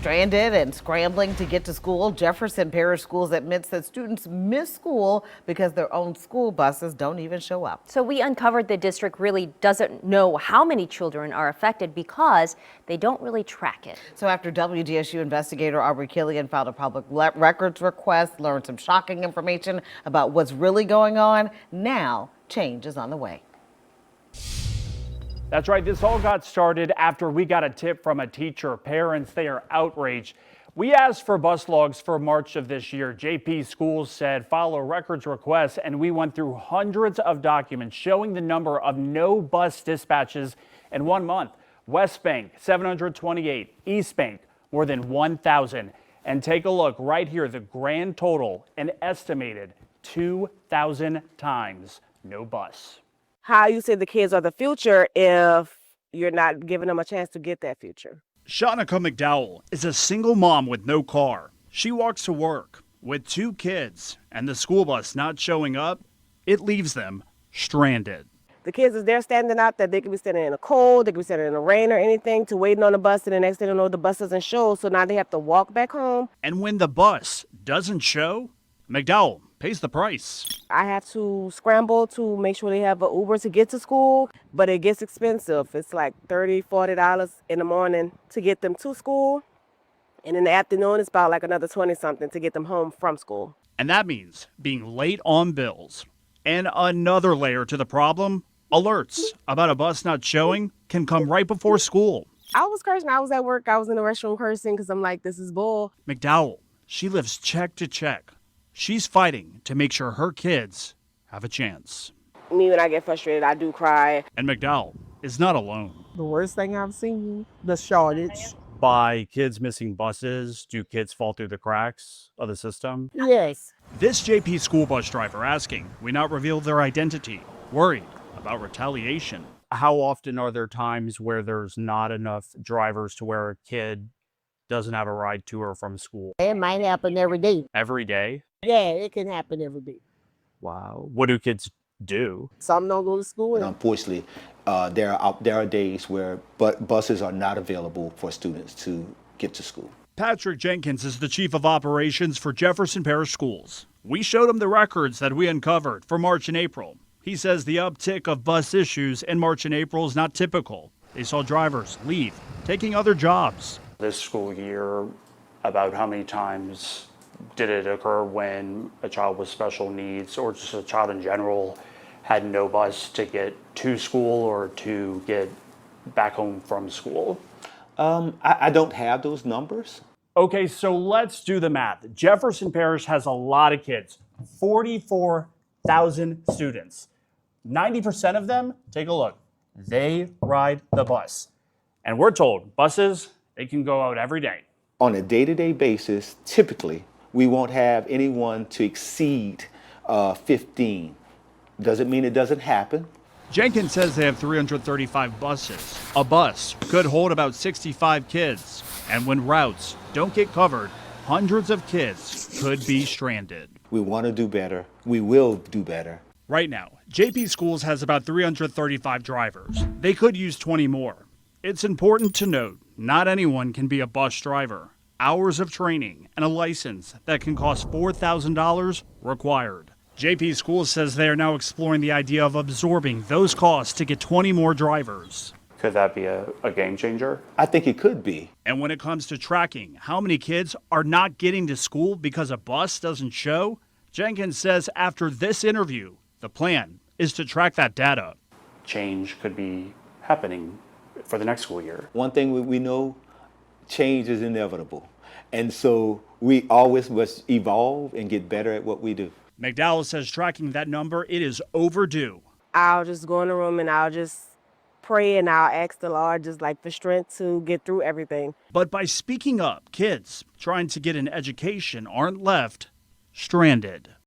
Stranded and scrambling to get to school, Jefferson Parish Schools admits that students miss school because their own school buses don't even show up. So we uncovered the district really doesn't know how many children are affected because they don't really track it. So after WDSU investigator Aubrey Killian filed a public records request, learned some shocking information about what's really going on, now change is on the way. That's right. This all got started after we got a tip from a teacher. Parents, they are outraged. We asked for bus logs for March of this year. JP Schools said file a records request, and we went through hundreds of documents showing the number of no bus dispatches in 1 month. West Bank, 728. East Bank, more than 1,000. And take a look right here, the grand total, an estimated 2,000 times no bus. How you say the kids are the future if you're not giving them a chance to get that future. Shanika McDowell is a single mom with no car. She walks to work with 2 kids, and the school bus not showing up, it leaves them stranded. The kids is there standing out there. They could be standing in the cold, they could be standing in the rain or anything to waiting on the bus, and the next thing you know, the bus doesn't show, so now they have to walk back home. And when the bus doesn't show, McDowell pays the price. I have to scramble to make sure they have an Uber to get to school, but it gets expensive. It's like $30, $40 in the morning to get them to school. And in the afternoon, it's about like another 20-something to get them home from school. And that means being late on bills. And another layer to the problem, alerts about a bus not showing can come right before school. I was cursing. I was at work. I was in the restroom cursing because I'm like, this is bull. McDowell, she lives check to check. She's fighting to make sure her kids have a chance. Me, when I get frustrated, I do cry. And McDowell is not alone. The worst thing I've seen, the shortage. By kids missing buses, do kids fall through the cracks of the system? Yes. This JP school bus driver asking we not reveal their identity, worried about retaliation. How often are there times where there's not enough drivers to where a kid doesn't have a ride to or from school? It might happen every day. Every day? Yeah, it can happen every day. Wow. What do kids do? Some don't go to school. And unfortunately, there are days where buses are not available for students to get to school. Patrick Jenkins is the chief of operations for Jefferson Parish Schools. We showed him the records that we uncovered for March and April. He says the uptick of bus issues in March and April is not typical. They saw drivers leave, taking other jobs. This school year, about how many times did it occur when a child with special needs or just a child in general had no bus to get to school or to get back home from school? I don't have those numbers. Okay, so let's do the math. Jefferson Parish has a lot of kids, 44,000 students. 90% of them, take a look, they ride the bus. And we're told buses, they can go out every day. On a day-to-day basis, typically, we won't have anyone to exceed 15. Doesn't mean it doesn't happen. Jenkins says they have 335 buses. A bus could hold about 65 kids. And when routes don't get covered, hundreds of kids could be stranded. We want to do better. We will do better. Right now, JP Schools has about 335 drivers. They could use 20 more. It's important to note, not anyone can be a bus driver. Hours of training and a license that can cost $4,000 required. JP Schools says they are now exploring the idea of absorbing those costs to get 20 more drivers. Could that be a game changer? I think it could be. And when it comes to tracking how many kids are not getting to school because a bus doesn't show, Jenkins says after this interview, the plan is to track that data. Change could be happening for the next school year. One thing we know, change is inevitable. And so we always must evolve and get better at what we do. McDowell says tracking that number, it is overdue. I'll just go in the room and I'll just pray and I'll ask the Lord just like for strength to get through everything. But by speaking up, kids trying to get an education aren't left stranded.